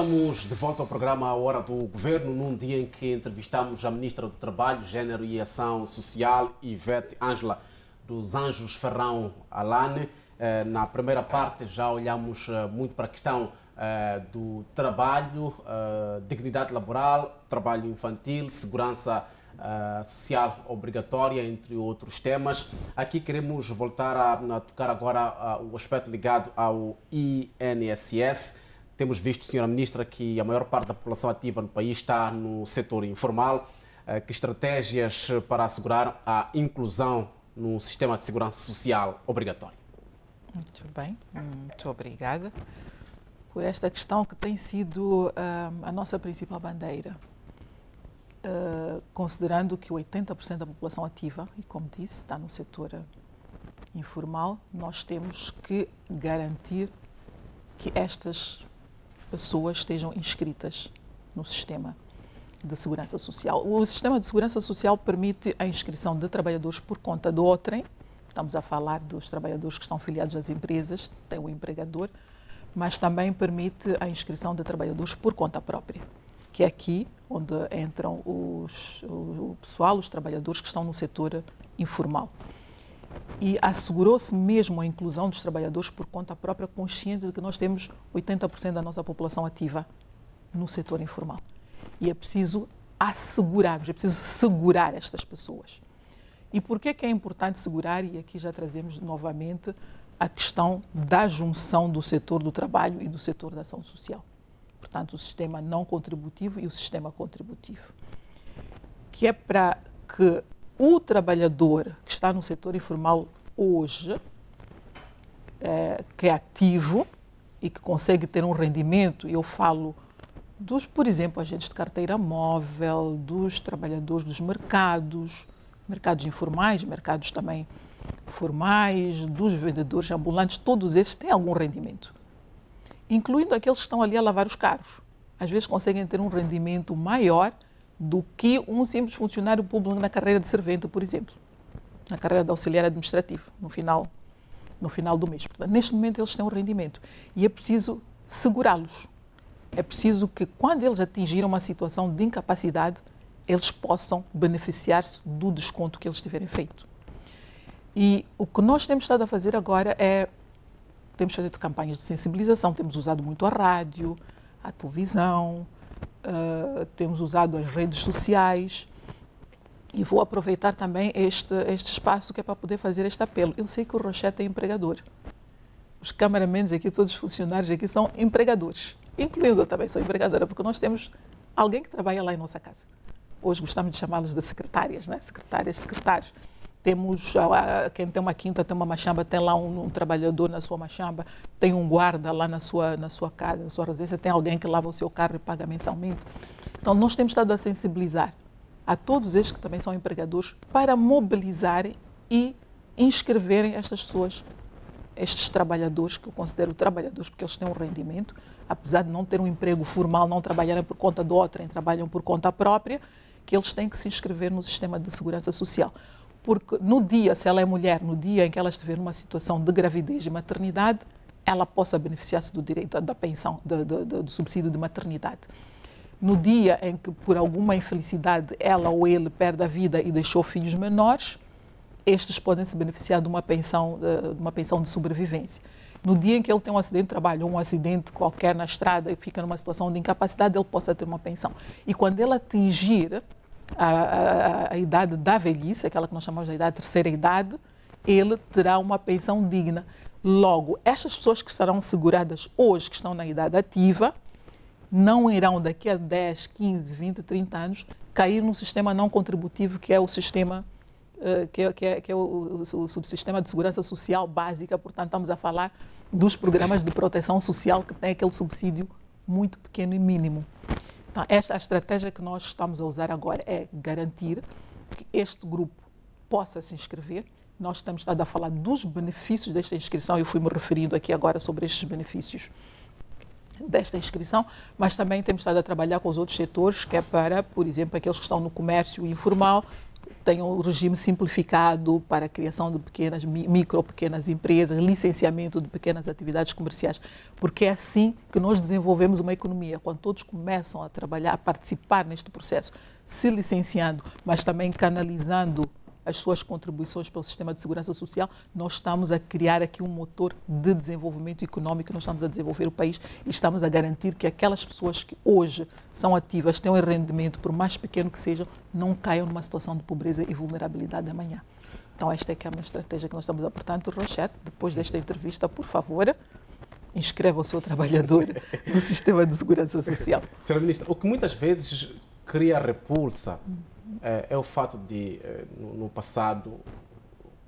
Estamos de volta ao programa A Hora do Governo, num dia em que entrevistamos a Ministra do Trabalho, Gênero e Ação Social, Ivete Ângela dos Anjos Ferrão Alane. Na primeira parte já olhamos muito para a questão do trabalho, dignidade laboral, trabalho infantil, segurança social obrigatória, entre outros temas. Aqui queremos voltar a tocar agora o aspecto ligado ao INSS. Temos visto, Sra. Ministra, que a maior parte da população ativa no país está no setor informal. Que estratégias para assegurar a inclusão no sistema de segurança social obrigatório? Muito bem, muito obrigada por esta questão que tem sido a nossa principal bandeira. Considerando que 80% da população ativa, e como disse, está no setor informal, nós temos que garantir que estas pessoas estejam inscritas no sistema de segurança social. O sistema de segurança social permite a inscrição de trabalhadores por conta de outrem. Estamos a falar dos trabalhadores que estão filiados às empresas, tem o empregador, mas também permite a inscrição de trabalhadores por conta própria, que é aqui onde entram o pessoal, os trabalhadores que estão no setor informal. E assegurou-se mesmo a inclusão dos trabalhadores por conta própria, consciente de que nós temos 80% da nossa população ativa no setor informal. E é preciso assegurarmos, é preciso segurar estas pessoas. E por que é importante segurar? E aqui já trazemos novamente a questão da junção do setor do trabalho e do setor da ação social. Portanto, o sistema não contributivo e o sistema contributivo. Que é para que o trabalhador que está no setor informal hoje, que é ativo e que consegue ter um rendimento, eu falo dos, por exemplo, agentes de carteira móvel, dos trabalhadores dos mercados informais, mercados também formais, dos vendedores ambulantes, todos esses têm algum rendimento, incluindo aqueles que estão ali a lavar os carros. Às vezes conseguem ter um rendimento maior do que um simples funcionário público na carreira de servente, por exemplo, na carreira de auxiliar administrativo, no final do mês. Portanto, neste momento eles têm um rendimento e é preciso segurá-los. É preciso que quando eles atingirem uma situação de incapacidade, eles possam beneficiar-se do desconto que eles tiverem feito. E o que nós temos estado a fazer agora temos feito campanhas de sensibilização, temos usado muito a rádio, a televisão, temos usado as redes sociais e vou aproveitar também este espaço que é para poder fazer este apelo. Eu sei que o Rochete é empregador. Os cameramans aqui, todos os funcionários aqui são empregadores, incluindo eu também sou empregadora, porque nós temos alguém que trabalha lá em nossa casa. Hoje gostamos de chamá-los de secretárias, né? Secretárias, secretários. Temos, quem tem uma quinta, tem uma machamba, tem lá um trabalhador na sua machamba, tem um guarda lá na sua casa, na sua residência, tem alguém que lava o seu carro e paga mensalmente. Então, nós temos estado a sensibilizar a todos estes que também são empregadores para mobilizarem e inscreverem estas pessoas, estes trabalhadores, que eu considero trabalhadores porque eles têm um rendimento, apesar de não ter um emprego formal, não trabalharem por conta de outrem, trabalham por conta própria, que eles têm que se inscrever no sistema de segurança social. Porque no dia, se ela é mulher, no dia em que ela estiver numa situação de gravidez e maternidade, ela possa beneficiar-se do direito da pensão, do subsídio de maternidade. No dia em que, por alguma infelicidade, ela ou ele perde a vida e deixou filhos menores, estes podem se beneficiar de uma pensão de sobrevivência. No dia em que ele tem um acidente de trabalho ou um acidente qualquer na estrada e fica numa situação de incapacidade, ele possa ter uma pensão. E quando ele atingir a idade da velhice, aquela que nós chamamos de idade, terceira idade, ele terá uma pensão digna. Logo, estas pessoas que estarão seguradas hoje, que estão na idade ativa, não irão daqui a 10, 15, 20, 30 anos cair num sistema não contributivo, que é o sistema que é o subsistema de segurança social básica. Portanto, estamos a falar dos programas de proteção social que têm aquele subsídio muito pequeno e mínimo. Então, esta a estratégia que nós estamos a usar agora é garantir que este grupo possa se inscrever. Nós estamos a falar dos benefícios desta inscrição, eu fui-me referindo aqui agora sobre estes benefícios desta inscrição, mas também temos estado a trabalhar com os outros setores, que é para, por exemplo, aqueles que estão no comércio informal, tenham um regime simplificado para a criação de pequenas empresas, licenciamento de pequenas atividades comerciais, porque é assim que nós desenvolvemos uma economia, quando todos começam a trabalhar, a participar neste processo, se licenciando, mas também canalizando as suas contribuições para o sistema de segurança social, nós estamos a criar aqui um motor de desenvolvimento económico, nós estamos a desenvolver o país e estamos a garantir que aquelas pessoas que hoje são ativas, têm um rendimento, por mais pequeno que seja, não caiam numa situação de pobreza e vulnerabilidade amanhã. Então esta é que é uma estratégia que nós estamos a. Portanto, Rochette, depois desta entrevista, por favor, inscreva o seu trabalhador no sistema de segurança social. Senhora Ministra, o que muitas vezes cria repulsa é o fato de, no passado,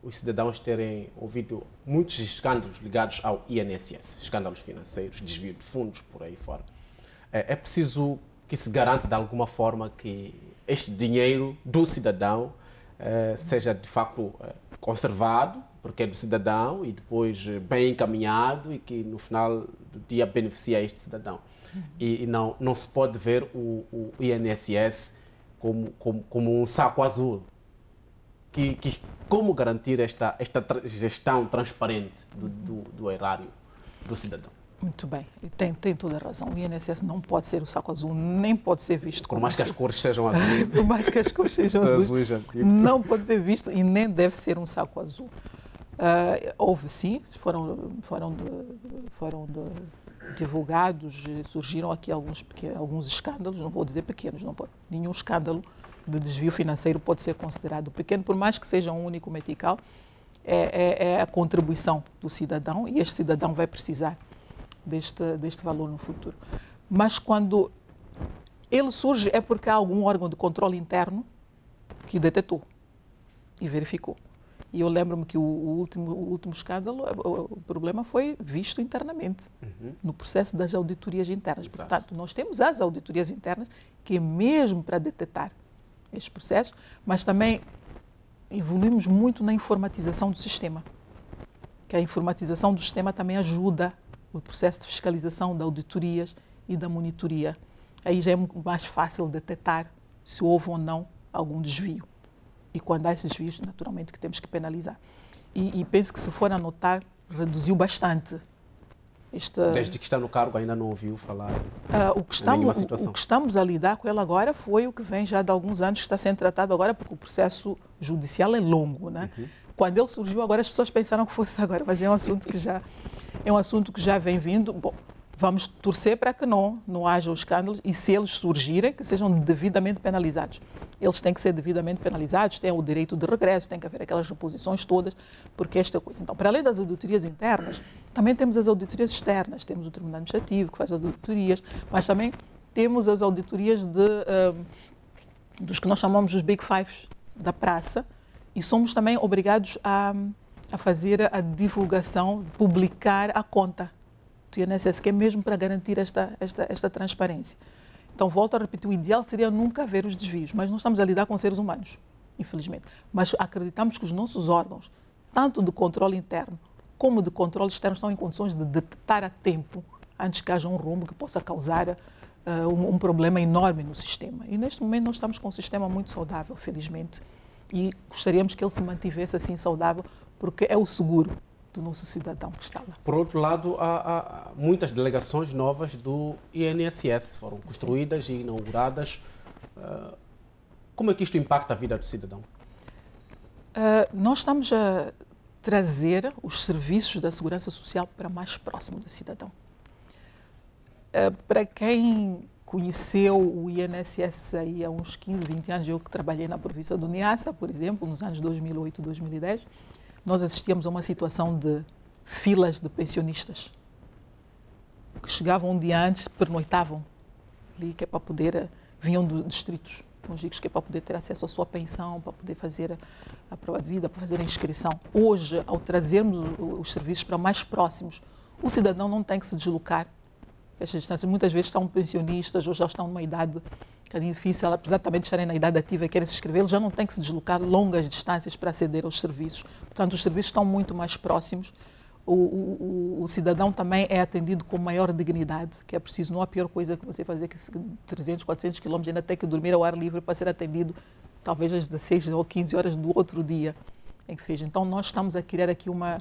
os cidadãos terem ouvido muitos escândalos ligados ao INSS, escândalos financeiros, desvio de fundos, por aí fora. É preciso que se garanta, de alguma forma, que este dinheiro do cidadão seja, de facto, conservado, porque é do cidadão, e depois bem encaminhado e que, no final do dia, beneficia este cidadão. E não se pode ver o INSS como um saco azul. Como garantir esta gestão transparente do erário do cidadão? Muito bem, e tem toda a razão. O INSS não pode ser o saco azul, nem pode ser visto como... Por mais que as cores sejam azuis. Por mais que as cores sejam azuis, não pode ser visto e nem deve ser um saco azul. Houve sim, foram divulgados, surgiram aqui alguns escândalos, não vou dizer pequenos, não pode, nenhum escândalo de desvio financeiro pode ser considerado pequeno, por mais que seja um único metical, é a contribuição do cidadão e este cidadão vai precisar deste valor no futuro. Mas quando ele surge é porque há algum órgão de controle interno que detectou e verificou. E eu lembro-me que o último escândalo, o problema foi visto internamente, no processo das auditorias internas. Exato. Portanto, nós temos as auditorias internas, que é mesmo para detectar estes processos, mas também evoluímos muito na informatização do sistema. Que a informatização do sistema também ajuda o processo de fiscalização, de auditorias e da monitoria. Aí já é mais fácil detectar se houve ou não algum desvio. E quando há esses desvios, naturalmente, que temos que penalizar. E penso que, se for a notar, reduziu bastante. Desde que está no cargo, ainda não ouviu falar o que estamos a lidar com ele agora foi o que vem já de alguns anos, que está sendo tratado agora, porque o processo judicial é longo, né? Quando ele surgiu, agora as pessoas pensaram que fosse agora, mas é um assunto que já vem vindo. Bom, vamos torcer para que não haja os escândalos e, se eles surgirem, que sejam devidamente penalizados. Eles têm que ser devidamente penalizados, têm o direito de regresso, tem que haver aquelas reposições todas, porque esta coisa. Então, para além das auditorias internas, também temos as auditorias externas, temos o Tribunal Administrativo que faz as auditorias, mas também temos as auditorias dos que nós chamamos dos Big Fives da praça, e somos também obrigados a fazer a divulgação, publicar a conta do INSS, que é mesmo para garantir esta transparência. Então, volto a repetir, o ideal seria nunca haver os desvios, mas nós estamos a lidar com seres humanos, infelizmente. Mas acreditamos que os nossos órgãos, tanto de controle interno como de controle externo, estão em condições de detectar a tempo, antes que haja um rombo que possa causar um problema enorme no sistema. E neste momento nós estamos com um sistema muito saudável, felizmente, e gostaríamos que ele se mantivesse assim saudável, porque é o seguro do nosso cidadão que está lá. Por outro lado, há muitas delegações novas do INSS, foram construídas e inauguradas. Como é que isto impacta a vida do cidadão? Nós estamos a trazer os serviços da segurança social para mais próximo do cidadão. Para quem conheceu o INSS aí há uns 15, 20 anos, eu que trabalhei na província do Niassa, por exemplo, nos anos 2008 e 2010, nós assistíamos a uma situação de filas de pensionistas que chegavam um dia antes, pernoitavam ali, que é para poder, vinham dos distritos longínquos, que é para poder ter acesso à sua pensão, para poder fazer a prova de vida, para fazer a inscrição. Hoje, ao trazermos os serviços para mais próximos, o cidadão não tem que se deslocar estas distâncias. Muitas vezes são pensionistas ou já estão numa idade um bocadinho difícil, apesar também de estarem na idade ativa e querem se inscrever, eles já não têm que se deslocar longas distâncias para aceder aos serviços. Portanto, os serviços estão muito mais próximos. O cidadão também é atendido com maior dignidade, que é preciso, não há pior coisa que você fazer que 300, 400 quilômetros, ainda tem que dormir ao ar livre para ser atendido talvez às 16 ou 15 horas do outro dia em que fez. Então, nós estamos a criar aqui uma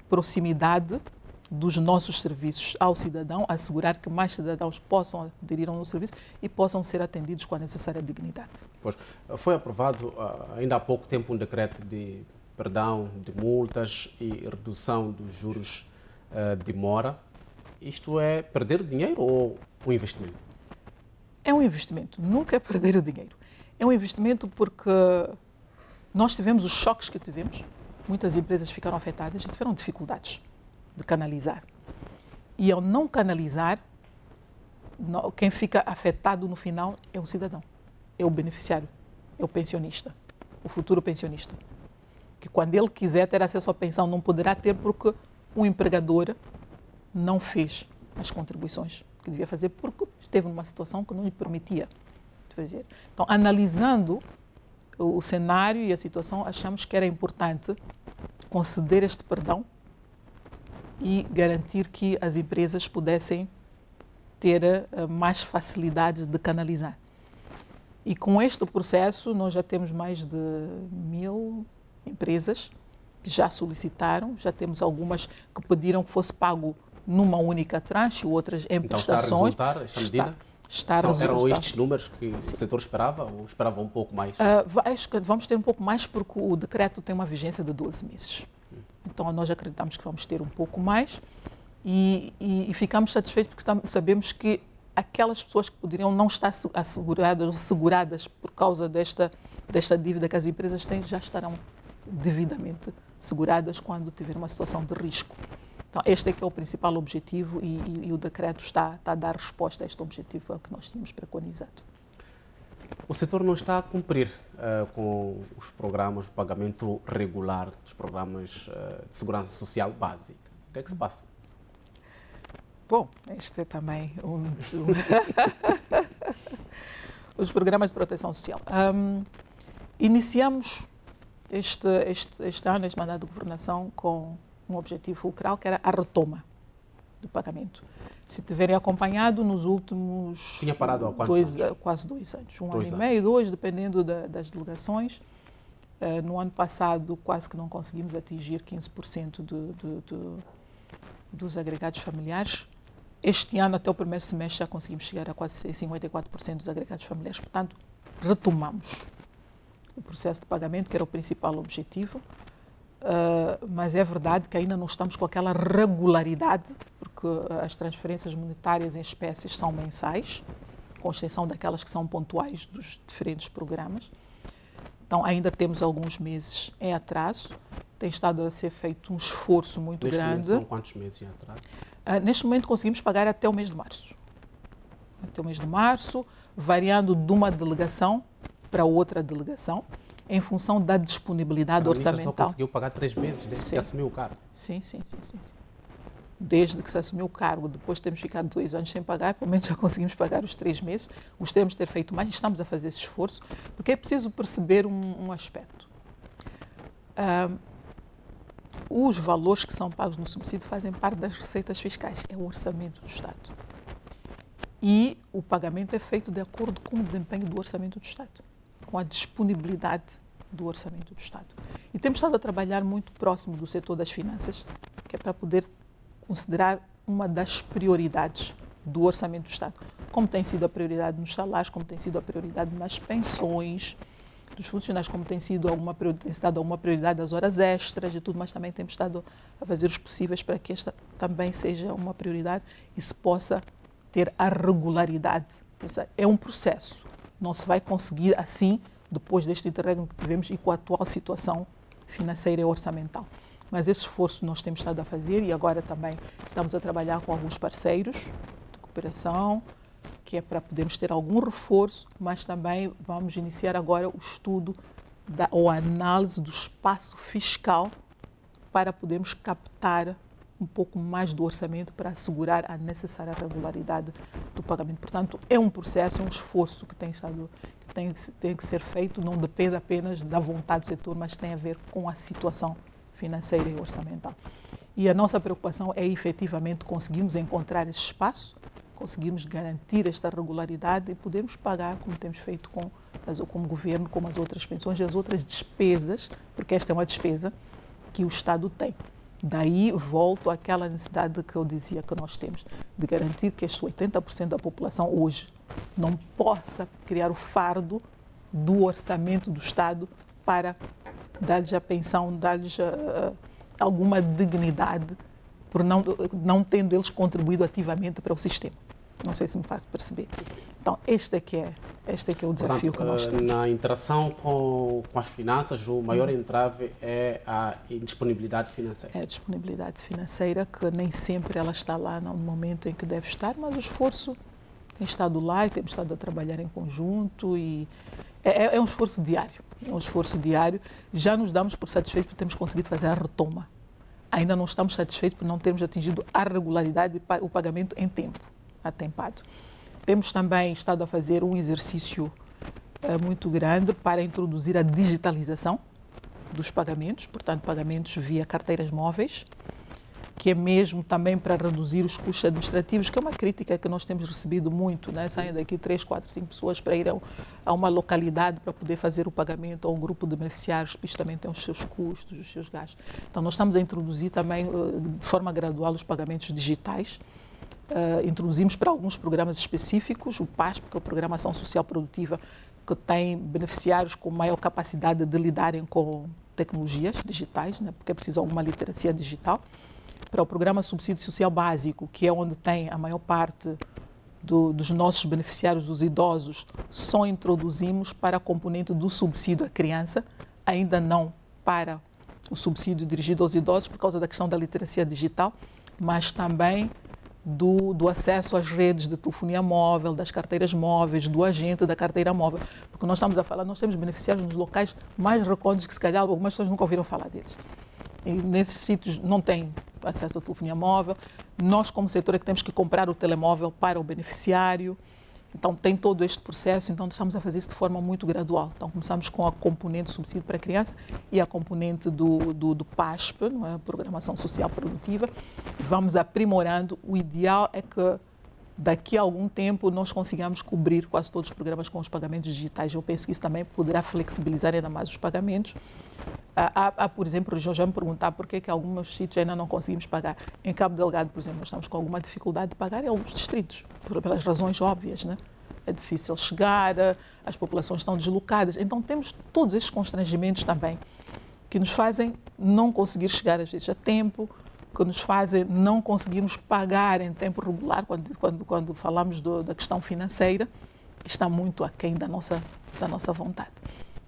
proximidade dos nossos serviços ao cidadão, assegurar que mais cidadãos possam aderir ao nosso serviço e possam ser atendidos com a necessária dignidade. Pois, foi aprovado ainda há pouco tempo um decreto de perdão de multas e redução dos juros de mora. Isto é perder dinheiro ou um investimento? É um investimento, nunca é perder o dinheiro. É um investimento porque nós tivemos os choques que tivemos, muitas empresas ficaram afetadas e tiveram dificuldades de canalizar. E ao não canalizar, quem fica afetado no final é o cidadão, é o beneficiário, é o pensionista, o futuro pensionista. Que quando ele quiser ter acesso à pensão não poderá ter porque o empregador não fez as contribuições que devia fazer porque esteve numa situação que não lhe permitia fazer. Então, analisando o cenário e a situação, achamos que era importante conceder este perdão e garantir que as empresas pudessem ter mais facilidades de canalizar. E com este processo, nós já temos mais de 1000 empresas que já solicitaram, já temos algumas que pediram que fosse pago numa única tranche, outras em prestações. Está a resultar esta medida? Está a resultar. Eram estes números que o setor esperava ou esperava um pouco mais? Acho que vamos ter um pouco mais porque o decreto tem uma vigência de 12 meses. Então, nós acreditamos que vamos ter um pouco mais e ficamos satisfeitos porque sabemos que aquelas pessoas que poderiam não estar seguradas por causa desta dívida que as empresas têm já estarão devidamente seguradas quando tiver uma situação de risco. Então, este é que é o principal objetivo e o decreto está a dar resposta a este objetivo que nós tínhamos preconizado. O setor não está a cumprir com os programas de pagamento regular, dos programas de segurança social básica. O que é que se passa? Bom, este é também os programas de proteção social. Iniciamos este ano, este mandato de governação, com um objetivo fulcral, que era a retoma do pagamento. Se tiverem acompanhado nos últimos... Tinha parado há quantos anos? Quase 2 anos. Um ano e meio, 2, dependendo das delegações. No ano passado, quase que não conseguimos atingir 15% dos agregados familiares. Este ano, até o primeiro semestre, já conseguimos chegar a quase 54% dos agregados familiares. Portanto, retomamos o processo de pagamento, que era o principal objetivo. Mas é verdade que ainda não estamos com aquela regularidade, porque as transferências monetárias em espécies são mensais, com exceção daquelas que são pontuais dos diferentes programas. Então, ainda temos alguns meses em atraso. Tem estado a ser feito um esforço muito grande. São quantos meses em atraso? Neste momento, conseguimos pagar até o mês de março. Até o mês de março, variando de uma delegação para outra delegação, em função da disponibilidade orçamental. Só conseguiu pagar 3 meses desde que assumiu o cargo? Sim. Desde que se assumiu o cargo, depois temos ficado 2 anos sem pagar, pelo menos já conseguimos pagar os 3 meses. Gostaríamos de ter feito mais, estamos a fazer esse esforço, porque é preciso perceber um aspecto. Os valores que são pagos no subsídio fazem parte das receitas fiscais, é o orçamento do Estado. E o pagamento é feito de acordo com o desempenho do orçamento do Estado, com a disponibilidade do orçamento do Estado. E temos estado a trabalhar muito próximo do setor das finanças, que é para poder considerar uma das prioridades do orçamento do Estado, como tem sido a prioridade nos salários, como tem sido a prioridade nas pensões dos funcionários, como tem sido alguma prioridade das horas extras e tudo, mas também temos estado a fazer os possíveis para que esta também seja uma prioridade e se possa ter a regularidade. É um processo. Não se vai conseguir assim, depois deste interregno que tivemos e com a atual situação financeira e orçamental. Mas esse esforço nós temos estado a fazer e agora também estamos a trabalhar com alguns parceiros de cooperação, que é para podermos ter algum reforço, mas também vamos iniciar agora o estudo ou a análise do espaço fiscal para podermos captar um pouco mais do orçamento para assegurar a necessária regularidade do pagamento. Portanto, é um processo, é um esforço que tem que ser feito, não depende apenas da vontade do setor, mas tem a ver com a situação financeira e orçamental. E a nossa preocupação é efetivamente conseguirmos encontrar esse espaço conseguirmos garantir esta regularidade e podermos pagar, como temos feito como governo, como as outras pensões e as outras despesas, porque esta é uma despesa que o Estado tem. Daí volto àquela necessidade que eu dizia que nós temos, de garantir que este 80% da população hoje não possa criar o fardo do orçamento do Estado para dar-lhes a pensão, dar-lhes alguma dignidade, por não tendo eles contribuído ativamente para o sistema. Não sei se me faço perceber. Então, este é que é o desafio. Portanto, que nós temos. Na interação com as finanças, o maior entrave é a indisponibilidade financeira. É a disponibilidade financeira, que nem sempre ela está lá no momento em que deve estar, mas o esforço tem estado lá e temos estado a trabalhar em conjunto e é um esforço diário. É um esforço diário. Já nos damos por satisfeitos por termos conseguido fazer a retoma. Ainda não estamos satisfeitos por não termos atingido a regularidade e o pagamento em tempo, atempado. Temos também estado a fazer um exercício muito grande para introduzir a digitalização dos pagamentos, portanto, pagamentos via carteiras móveis, que é mesmo também para reduzir os custos administrativos, que é uma crítica que nós temos recebido muito, né? Saem daqui 3, 4, 5 pessoas para ir a uma localidade para poder fazer o pagamento a um grupo de beneficiários, que isto também tem os seus custos, os seus gastos. Então, nós estamos a introduzir também, de forma gradual, os pagamentos digitais. Introduzimos para alguns programas específicos, o PASP, que é o Programa Ação Social Produtiva, que tem beneficiários com maior capacidade de lidarem com tecnologias digitais, né? Porque é preciso alguma literacia digital. Para o Programa Subsídio Social Básico, que é onde tem a maior parte dos nossos beneficiários, os idosos, só introduzimos para a componente do subsídio à criança, ainda não para o subsídio dirigido aos idosos, por causa da questão da literacia digital, mas também do acesso às redes de telefonia móvel, das carteiras móveis, do agente da carteira móvel. Porque nós estamos a falar, nós temos beneficiários nos locais mais recônditos que se calhar algumas pessoas nunca ouviram falar deles. E nesses sítios não tem acesso à telefonia móvel. Nós, como setor, é que temos que comprar o telemóvel para o beneficiário. Então, tem todo este processo. Então, estamos a fazer isso de forma muito gradual. Então, começamos com a componente do subsídio para a criança e a componente do PASP, não é? Programação Social Produtiva. Vamos aprimorando. O ideal é que, daqui a algum tempo, nós consigamos cobrir quase todos os programas com os pagamentos digitais. Eu penso que isso também poderá flexibilizar ainda mais os pagamentos. Há, por exemplo, regiões já me perguntar por que alguns sítios ainda não conseguimos pagar. Em Cabo Delgado, por exemplo, nós estamos com alguma dificuldade de pagar em alguns distritos, pelas razões óbvias, né? É difícil chegar, as populações estão deslocadas. Então, temos todos esses constrangimentos também que nos fazem não conseguir chegar, às vezes, a tempo, que nos fazem não conseguirmos pagar em tempo regular, quando falamos da questão financeira, que está muito aquém da nossa vontade.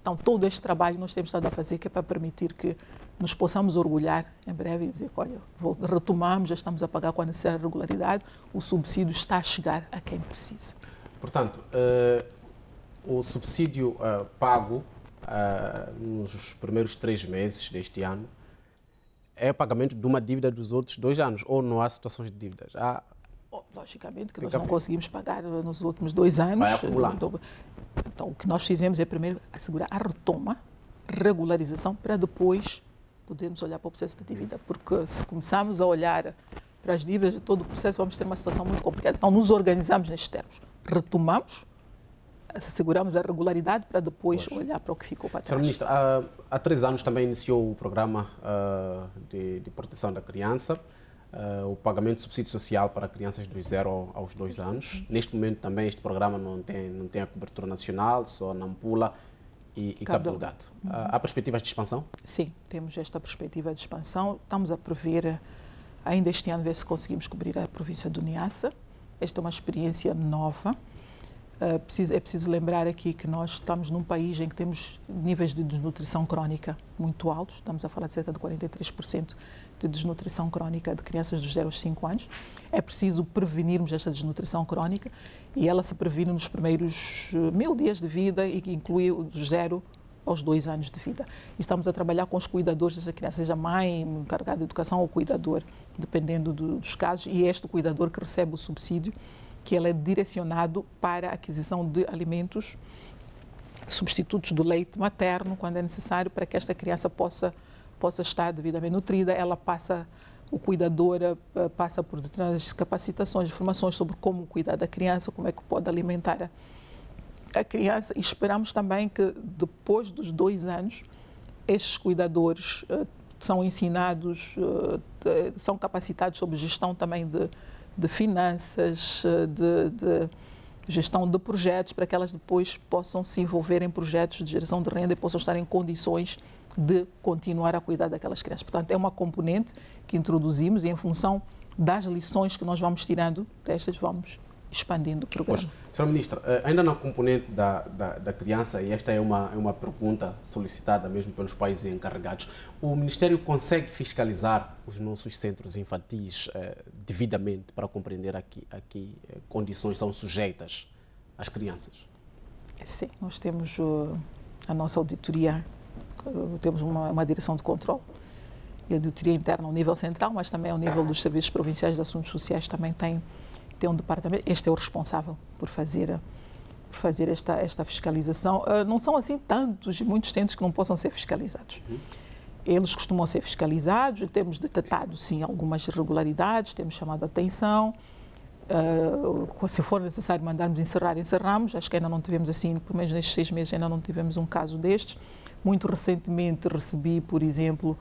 Então, todo este trabalho nós temos estado a fazer, que é para permitir que nos possamos orgulhar em breve e dizer, olha, retomamos, já estamos a pagar com a necessária regularidade, o subsídio está a chegar a quem precisa. Portanto, o subsídio pago nos primeiros 3 meses deste ano é o pagamento de uma dívida dos outros 2 anos, ou não há situações de dívidas? Logicamente que nós não conseguimos pagar nos últimos 2 anos. Vai acumulando. Então, o que nós fizemos é primeiro assegurar a retoma, regularização, para depois podermos olhar para o processo de dívida. Porque se começarmos a olhar para as dívidas de todo o processo, vamos ter uma situação muito complicada. Então, nos organizamos nestes termos. Retomamos, asseguramos a regularidade para depois olhar para o que ficou para trás. Senhora Ministra, há 3 anos também iniciou o programa de proteção da criança, o pagamento de subsídio social para crianças dos 0 aos 2 anos. Neste momento também este programa não tem a cobertura nacional, só Nampula e Cabo Delgado. Há perspectivas de expansão? Sim, temos esta perspectiva de expansão. Estamos a prever, ainda este ano, ver se conseguimos cobrir a província do Niassa. Esta é uma experiência nova. É preciso lembrar aqui que nós estamos num país em que temos níveis de desnutrição crónica muito altos. Estamos a falar de cerca de 43% de desnutrição crónica de crianças dos 0 aos 5 anos. É preciso prevenirmos esta desnutrição crónica e ela se previne nos primeiros 1000 dias de vida e que inclui dos 0 aos 2 anos de vida. E estamos a trabalhar com os cuidadores dessa criança, seja mãe, encarregada de educação ou cuidador, dependendo dos casos, e é este o cuidador que recebe o subsídio, que ele é direcionado para a aquisição de alimentos, substitutos do leite materno, quando é necessário, para que esta criança possa estar devidamente nutrida. Ela passa O cuidador passa por determinadas capacitações, informações sobre como cuidar da criança, como é que pode alimentar a criança. E esperamos também que, depois dos 2 anos, estes cuidadores são ensinados, são capacitados sobre gestão também de finanças, de gestão de projetos, para que elas depois possam se envolver em projetos de geração de renda e possam estar em condições de continuar a cuidar daquelas crianças. Portanto, é uma componente que introduzimos e, em função das lições que nós vamos tirando destas, vamos expandindo o programa. Pois, Sra. Ministra, ainda na componente da criança, e esta é uma pergunta solicitada mesmo pelos pais encarregados, o Ministério consegue fiscalizar os nossos centros infantis devidamente para compreender a que condições são sujeitas as crianças? Sim, nós temos a nossa auditoria, temos uma direção de controle e auditoria interna ao nível central, mas também ao nível dos serviços provinciais de assuntos sociais também tem um departamento. Este é o responsável por fazer esta fiscalização. Não são assim muitos centros que não possam ser fiscalizados. Eles costumam ser fiscalizados e temos detectado, sim, algumas irregularidades, temos chamado a atenção. Se for necessário mandarmos encerrar, encerramos. Acho que ainda não tivemos assim, pelo menos nestes 6 meses, ainda não tivemos um caso destes. Muito recentemente recebi, por exemplo,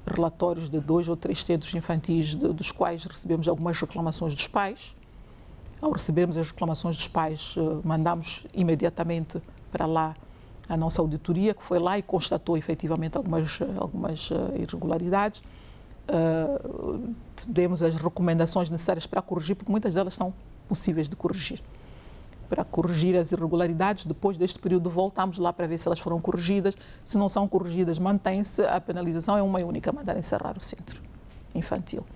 relatórios de 2 ou 3 centros infantis, dos quais recebemos algumas reclamações dos pais. Ao recebermos as reclamações dos pais, mandamos imediatamente para lá a nossa auditoria, que foi lá e constatou efetivamente algumas irregularidades. Demos as recomendações necessárias para corrigir, porque muitas delas são possíveis de corrigir. Para corrigir as irregularidades, depois deste período voltamos lá para ver se elas foram corrigidas. Se não são corrigidas, mantém-se a penalização, é uma e única, mandar encerrar o centro infantil.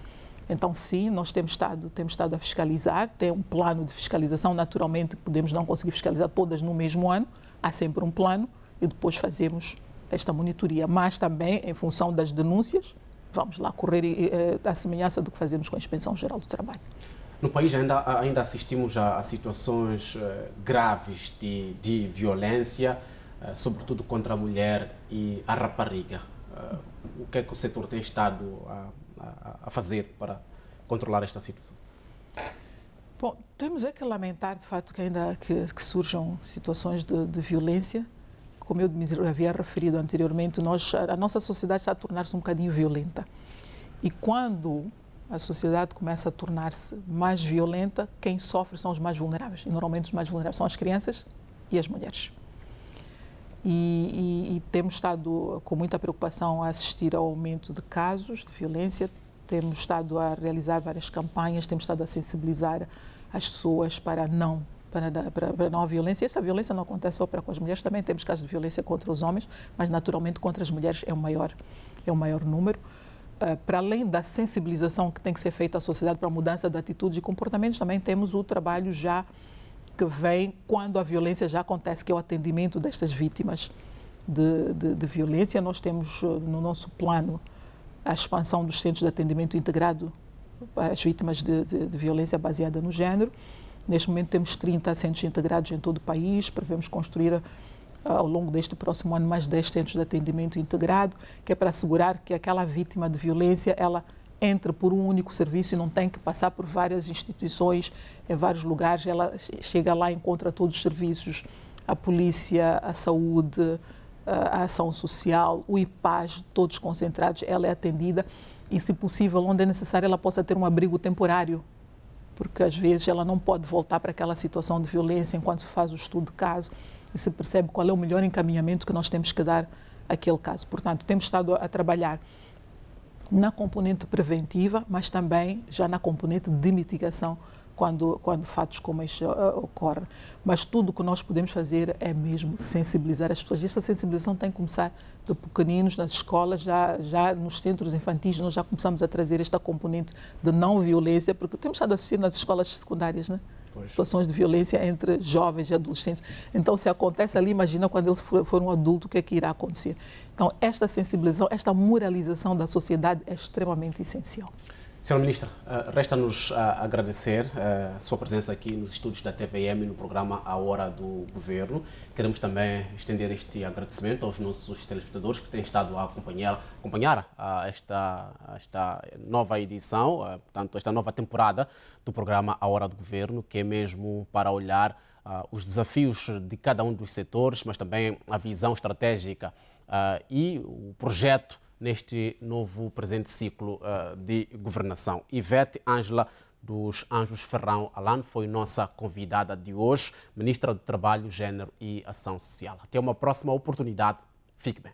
Então, sim, nós temos estado a fiscalizar, tem um plano de fiscalização, naturalmente podemos não conseguir fiscalizar todas no mesmo ano, há sempre um plano e depois fazemos esta monitoria, mas também em função das denúncias, vamos lá correr a semelhança do que fazemos com a Inspeção Geral do Trabalho. No país ainda assistimos a situações graves de violência, sobretudo contra a mulher e a rapariga. O que é que o setor tem estado a fazer para controlar esta situação? Bom, temos que lamentar, de facto, que ainda que surjam situações de violência. Como eu me havia referido anteriormente, a nossa sociedade está a tornar-se um bocadinho violenta. E quando a sociedade começa a tornar-se mais violenta, quem sofre são os mais vulneráveis. E normalmente os mais vulneráveis são as crianças e as mulheres. E temos estado com muita preocupação a assistir ao aumento de casos de violência, temos estado a realizar várias campanhas, temos estado a sensibilizar as pessoas para não a violência. E essa violência não acontece só para com as mulheres, também temos casos de violência contra os homens, mas naturalmente contra as mulheres é o maior número. Para além da sensibilização que tem que ser feita à sociedade para a mudança de atitudes e comportamentos, também temos o trabalho já que vem quando a violência já acontece, que é o atendimento destas vítimas de violência. Nós temos no nosso plano a expansão dos centros de atendimento integrado às vítimas de violência baseada no género. Neste momento temos 30 centros integrados em todo o país, prevemos construir ao longo deste próximo ano mais 10 centros de atendimento integrado, que é para assegurar que aquela vítima de violência, ela entre por um único serviço e não tem que passar por várias instituições, em vários lugares. Ela chega lá e encontra todos os serviços, a polícia, a saúde, a ação social, o IPAS, todos concentrados, ela é atendida e, se possível, onde é necessário, ela possa ter um abrigo temporário, porque às vezes ela não pode voltar para aquela situação de violência enquanto se faz o estudo de caso e se percebe qual é o melhor encaminhamento que nós temos que dar àquele caso. Portanto, temos estado a trabalhar na componente preventiva, mas também já na componente de mitigação quando fatos como este ocorrem. Mas tudo o que nós podemos fazer é mesmo sensibilizar as pessoas. E esta sensibilização tem que começar de pequeninos, nas escolas, já nos centros infantis, nós já começamos a trazer esta componente de não violência, porque temos estado a assistir nas escolas secundárias, né? Situações de violência entre jovens e adolescentes. Então, se acontece ali, imagina quando eles forem um adulto, o que é que irá acontecer. Então, esta sensibilização, esta moralização da sociedade é extremamente essencial. Senhora Ministra, resta-nos agradecer a sua presença aqui nos estúdios da TVM no programa A Hora do Governo. Queremos também estender este agradecimento aos nossos telespectadores que têm estado a acompanhar esta nova edição, portanto, esta nova temporada do programa A Hora do Governo, que é mesmo para olhar os desafios de cada um dos setores, mas também a visão estratégica e o projeto neste novo presente ciclo de governação. Ivete Ângela dos Anjos Ferrão Alane foi nossa convidada de hoje, Ministra do Trabalho, Gênero e Ação Social. Até uma próxima oportunidade. Fique bem.